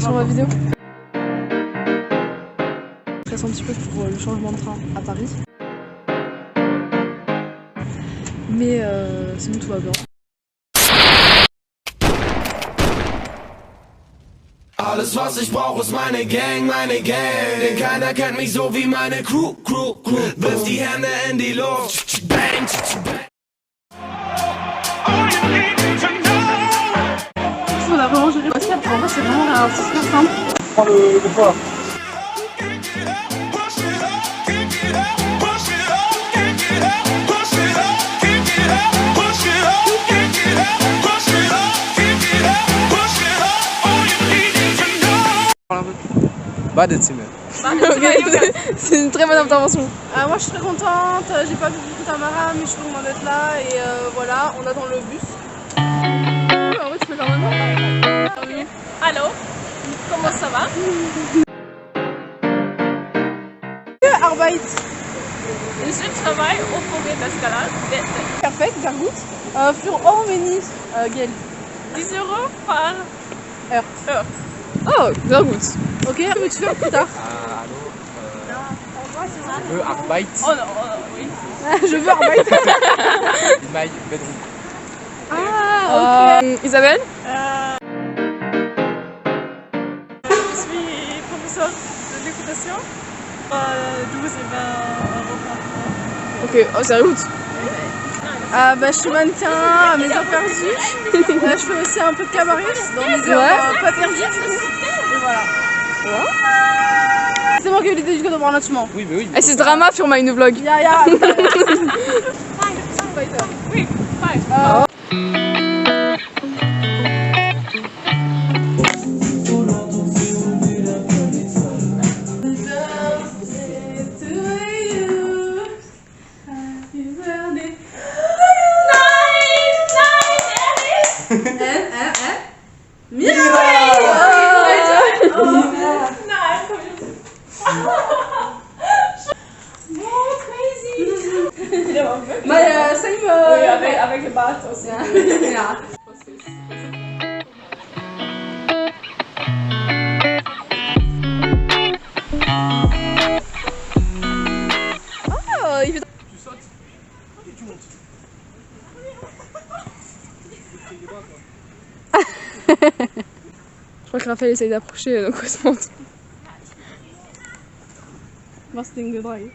sur ma vidéo. Je stresse un petit peu pour le changement de train à Paris. Mais sinon tout va bien. Alles was ich brauch ist meine Gang, denn keiner kennt mich so wie meine Crew. Wirf die Hände in die Luft, bang, bang. On a vraiment géré parce qu'en vrai c'est vraiment super simple. Prends le poids. Bad et Timé. C'est une très bonne intervention. Moi je suis très contente, j'ai pas vu beaucoup Tamara mais je suis contente d'être là et voilà, on attend le bus. En vrai tu peux faire maintenant. Allô, comment ça va? Arbeit. Je travaille au forêt d'escalade. Perfect, sehr gut. Für Ormeni, Geld. 10 € par heure. Oh, sehr gut. Ok, que veux-tu faire plus tard? Je veux Arbeit. Oh non, oui. Je veux Arbeit. In my bedroom. Ah, ok. Isabelle? Je suis professeur de l'équitation. 12 et 20 € par mois. Ok, oh, sehr gut. Je suis mannequin à mes heures perdues. Je fais aussi un peu de cabaret dans mes heures pas perdues du coup. Et voilà. C'est moi qui ai eu l'idée du cadeau lancement. Oui, mais oui. Es ist Drama für meine Vlog. Ja. Oui, bye. Oui, avec le bat aussi. Ja. Oh, il fait... Tu sautes et tu montes. Je crois que Raphaël essaye d'approcher, donc on se monte. Was Ding gedreht.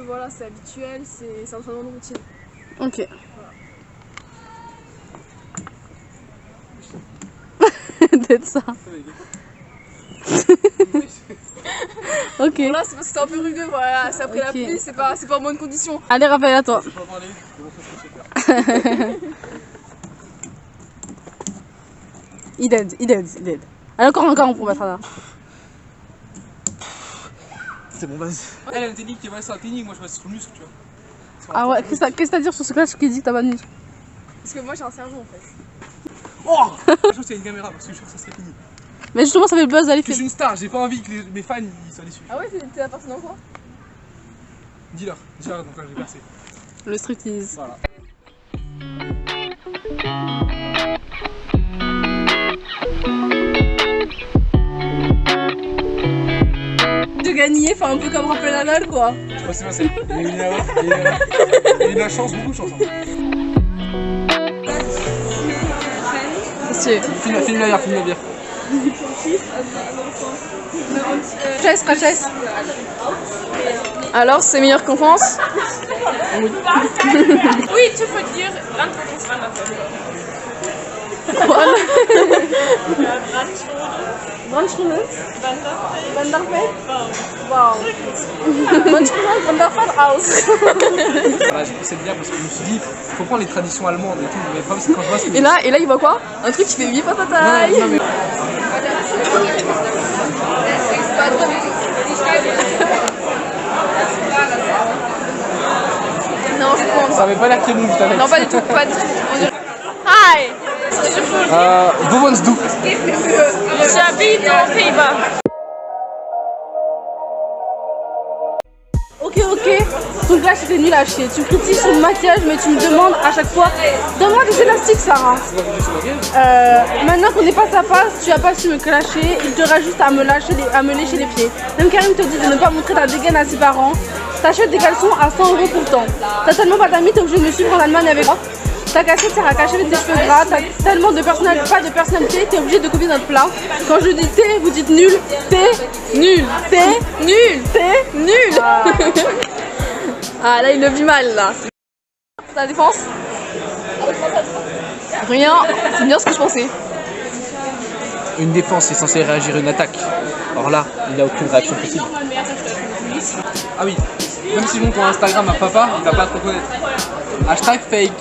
Voilà, c'est habituel, c'est un entraînement de routine. Ok. D'être ça. Ok. Voilà, c'est parce que c'était un peu rugueux, voilà, c'est après la pluie, c'est pas en bonne condition. Allez Raphaël, à toi. Je peux pas parler, je vais montrer ce que je sais faire. Il aide. Allez, encore on peut mettre là. C'est bon, vas-y. Elle a une technique qui est sur la technique, moi je reste sur le muscle, tu vois. Ah ouais, qu'est-ce que t'as à dire sur ce clash qui dit que t'as pas de muscle? Parce que moi j'ai un cerveau en fait. Oh je pense qu'il y a une caméra parce que je suis sûr que ça serait fini. Mais justement, ça fait le buzz d'aller Je suis une star, j'ai pas envie que mes fans ils soient déçus. Ah ouais, t'es la personne en quoi? Dis-leur, donc là j'ai percé. Le striptease. Voilà. De gagner, enfin un peu comme Raphaël Nadal quoi. Je sais pas si c'est passé. Il y a eu de la chance, beaucoup de chance. Filme la bière. Francesca. Alors, c'est meilleur qu'en France? Oui, tu peux dire Brandschule. Wanderfeld. Wow. Brandschule, Wanderfeld aus. Voilà, j'ai pris cette bière parce que je me suis dit, faut prendre les traditions allemandes et tout. Mais le problème c'est quand je vois ce que... Et là, il voit quoi? Un truc qui fait 8 fois ta taille. Non, mais... Non, je pense. Ça avait pas l'air très bon, putain. Non, pas du tout, pas du tout. Hi. Wo wohnst du? J'habite aux Pays-Bas. Ok. ton clash était nul à chier. Tu me critiques sur le maquillage, mais tu me demandes à chaque fois, donne-moi des élastiques, Sarah. Maintenant qu'on est face à face, tu as pas su me clasher, il te reste juste à me lécher les pieds. Même Karim te dit de ne pas montrer ta dégaine à ses parents. T'achètes des caleçons à 100 € pourtant. T'as tellement pas d'amis, t'es obligé de me suivre en Allemagne avec moi. Ta cassette sert à cacher tes cheveux gras, t'as tellement de pas de personnalité, t'es obligé de copier notre plat. Quand je dis thé, vous dites nul, thé, nul, thé, nul, thé, nul. Ah là il le vit mal là. Ta défense? Rien, c'est bien ce que je pensais. Une défense est censée réagir à une attaque. Or là, il n'y a aucune réaction possible. Ah oui, même si je montre ton Instagram à papa, il va pas te reconnaître. Hashtag fake.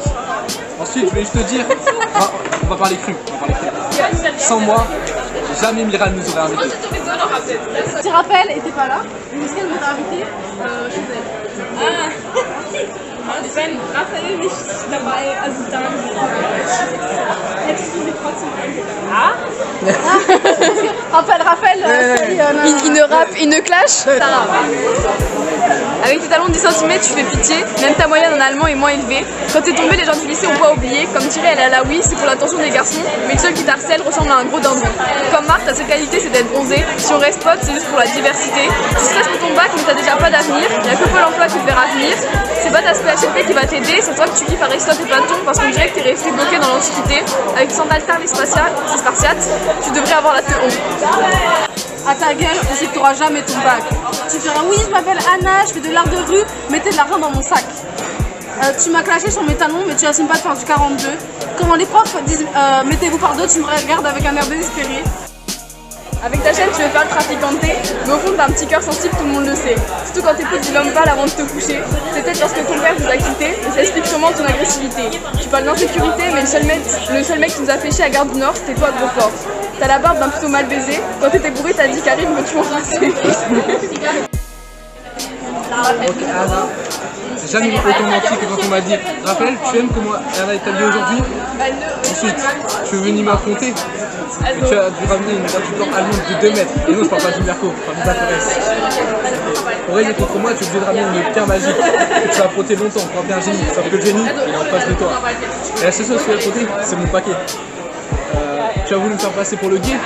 Ensuite, je voulais juste te dire, on va parler cru. Sans moi, jamais Miral nous aurait invités. Si Raphaël était pas là, est-ce qu'elle m'aurait invité chez elle? Wenn Raphael nicht dabei, also dann hättest du sie trotzdem eingeladen. Raphaël, il ne rappe, il ne clash, Sarah. Avec tes talons de 10 cm, tu fais pitié, même ta moyenne en allemand est moins élevée. Quand t'es tombé, les gens du lycée ont pas oublié. Comme dirait elle à la oui, c'est pour l'attention des garçons, mais le seul qui t'harcèle ressemble à un gros dindon. Comme Marc, ta seule qualité c'est d'être bronzé. Si on reste pote, c'est juste pour la diversité. Tu stresses pour ton bac, mais t'as déjà pas d'avenir. Y'a que Pôle emploi qui te verra venir. C'est pas ta SPHLP qui va t'aider, c'est toi que tu kiffes Aristote et Platon parce qu'on dirait que t'es resté bloqué dans l'Antiquité. Avec son altar les Spartiates, tu devrais avoir la théorie. À ta gueule, on sait que tu n'auras jamais ton bac. Tu diras oui, je m'appelle Anna, je fais de l'art de rue, mettez de l'argent dans mon sac. Tu m'as clashé sur mes talons, mais tu n'assumes pas de faire du 42. Quand les profs disent mettez-vous par deux, tu me regardes avec un air désespéré. Avec ta chaîne, tu veux faire le traficanté, mais au fond, t'as un petit cœur sensible, tout le monde le sait. Surtout quand tes potes disent l'homme pâle avant de te coucher. C'est peut-être parce que ton père vous a quitté, mais ça explique sûrement ton agressivité. Tu parles d'insécurité, mais le seul mec qui nous a fait chier à Gare du Nord, c'était toi, gros porc. T'as la barbe d'un plutôt mal baisé. Quand t'étais bourré, t'as dit Karim, veux-tu m'embrasser? Ok, Anna, j'ai jamais vu autant menti que quand on m'a dit Raphaël, tu aimes comment Anna est habillée aujourd'hui? Ensuite, tu es venu m'affronter. Tu as dû ramener une traducteur allemande de 2 mètres. Et non, je parle pas du Merco, je parle de Bacorès. Pour régner contre moi, tu es obligé de ramener une pierre magique que tu vas frotter longtemps pour faire un génie. Sauf que le génie, il est en face de toi. Et la seule chose que tu vas frotter, c'est mon paquet. Tu as voulu me faire passer pour le gay.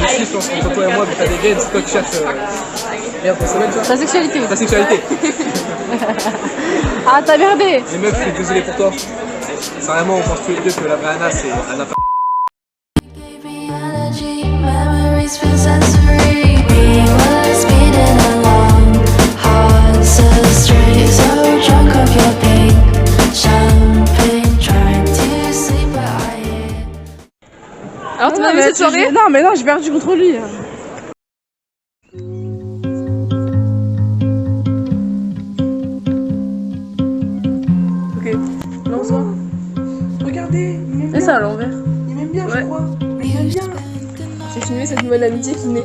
Mais si, je pense qu'entre toi et moi, vu que t'as des gays, c'est toi qui cherches. Merde, ça s'appelle ça? Ta sexualité. Ta sexualité. Ah, t'as merdé. Les meufs, je suis désolé pour toi. C'est vraiment, on pense tous les deux que la vraie Anna, c'est Anna. Memories feel sensory. We were speeding along, hearts astray. So drunk of your pink champagne, trying to sleep but I Alors, tu m'as vu cette soirée? Non, mais non, j'ai perdu contre lui. Ok, lance-moi. Regardez, Et ça à l'envers. il m'aime bien, Ouais. je crois. Mais il m'aime bien. J'ai filmé cette nouvelle amitié qui naît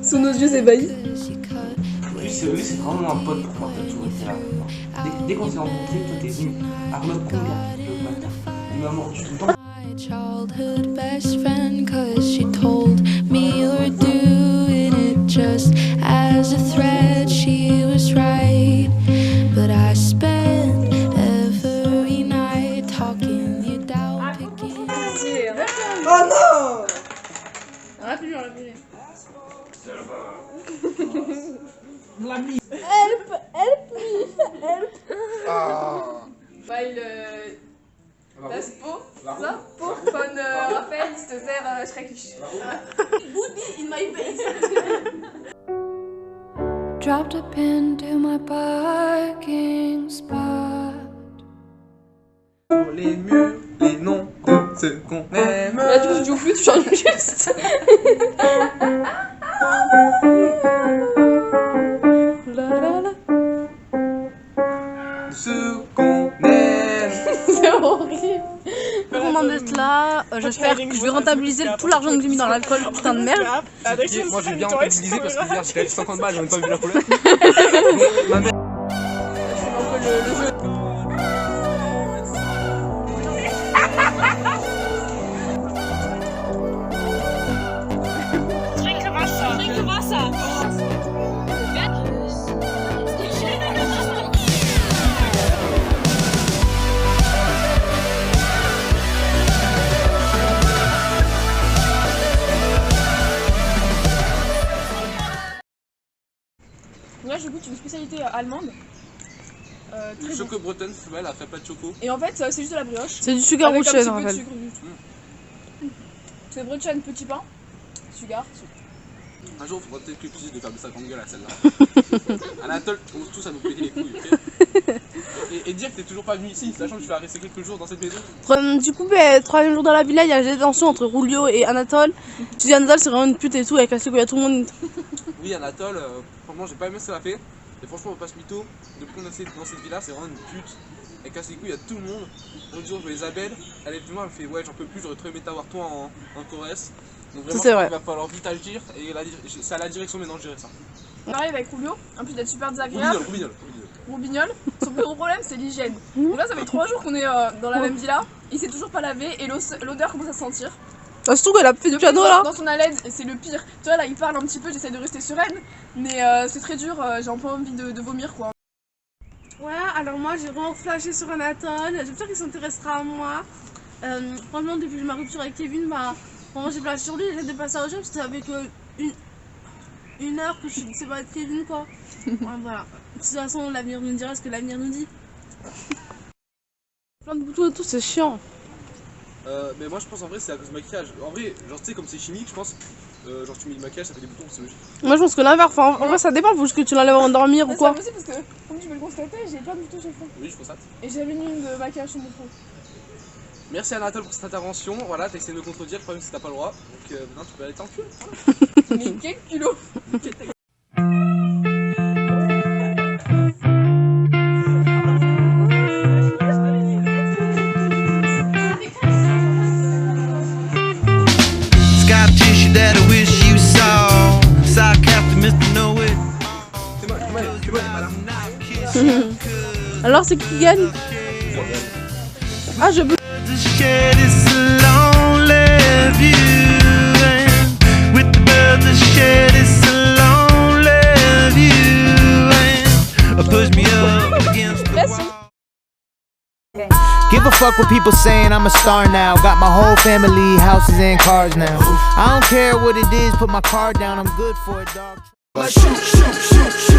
sous nos yeux ébahis. Lui, c'est vraiment un pote pour moi, t'as toujours été là. Dès qu'on s'est rencontrés, toi t'es venu. Arnaud Conga, le matin. Il m'a mordu tout le temps. my childhood best friend, 'cause she told me you were doing it just as a threat. She was right, but I spent every night talking you down, picking. Oh non! On l'a plus, on l'a plus. Weil das Buch, ça, Buch von Raphaël ist sehr schrecklich. In my face. Dropped a pin to my parking spot. Les murs, les noms de ceux qu'on aime. Là, du coup, tu joues plus, tu changes juste. De ceux qu'on aime. C'est horrible. Content d'être là. J'espère que je vais rentabiliser tout l'argent que j'ai mis dans l'alcool. Putain de merde. Moi, je vais bien rentabiliser parce que hier, j'ai gagné 50 balles, j'en ai pas vu la couleur. Ma mère. spécialité allemande. Très bon. Choco-bretonne, elle a fait pas de choco. Et en fait, c'est juste de la brioche. C'est du sugar avec rocher, un ça petit peu de rappelle. sucre juste. C'est brioche, petit pain, sugar. Un jour, il faudra peut-être que tu dises de faire de 50 gueules à celle-là. Anatole, on commence tous à nous péter les couilles, ok? Et dire que t'es toujours pas venu ici, sachant que tu vas rester quelques jours dans cette maison. Du coup, troisième jour dans la villa, il y a des tensions entre Rulio et Anatole. Tu dis Anatole, c'est vraiment une pute et tout, elle casse les couilles à tout le monde. Oui, Anatole, franchement, j'ai pas aimé ce qu'elle a fait. Et franchement, on passe mytho. Depuis qu'on est dans cette villa, c'est vraiment une pute. Elle casse les couilles à tout le monde. L'autre jour, je vois Isabelle, elle est venue moi, elle fait ouais, j'en peux plus, j'aurais trop aimé t'avoir toi en chorus. Donc vraiment, c'est vrai. il va falloir vite agir et c'est à la direction maintenant de gérer ça. On arrive avec Rubio, en plus d'être super désagréable. Roubignol. Son plus gros problème, c'est l'hygiène. Donc là, ça fait 3 jours qu'on est dans la même villa. Il s'est toujours pas lavé et l'odeur commence à se sentir. Ah, surtout qu'elle a fait du piano là. Dans son haleine, c'est le pire. Tu vois, là, il parle un petit peu, j'essaie de rester sereine. Mais c'est très dur, j'ai un peu envie de vomir quoi. Ouais, alors moi j'ai vraiment flashé sur Anatole. J'espère qu'il s'intéressera à moi. Franchement, depuis ma rupture avec Kevin, vraiment j'ai flashé sur lui. J'ai de passer à autre chose parce que ça fait que une heure que je suis séparée de Kevin quoi. Ouais, voilà. De toute façon, l'avenir nous dira ce que l'avenir nous dit. Plein de boutons et tout, c'est chiant. Mais moi je pense en vrai c'est à cause du maquillage. En vrai, genre tu sais comme c'est chimique, je pense genre tu mets du maquillage, ça fait des boutons, c'est logique. Moi je pense que l'inverse, enfin, en vrai ça dépend, faut juste que tu l'enlèves avant de dormir ou quoi. C'est possible parce que, comme tu peux le constater, j'ai plein de boutons sur le front. Oui, je constate. Et j'avais une ligne de maquillage sur mon front. Merci Anatole pour cette intervention. Voilà, t'as essayé de me contredire, le problème c'est que t'as pas le droit. Donc maintenant tu peux aller t'enculer. Mais quel culot. That I wish you saw. Sarcastic Mr. Know It. Alors c'est qui gagne? Ah je peux. The shed is a lonely view, and with the birds the shed is a lonely view, and push me up against the wall. Give a fuck what people saying, I'm a star now. Got my whole family, houses and cars now. I don't care what it is, put my car down, I'm good for it, dog.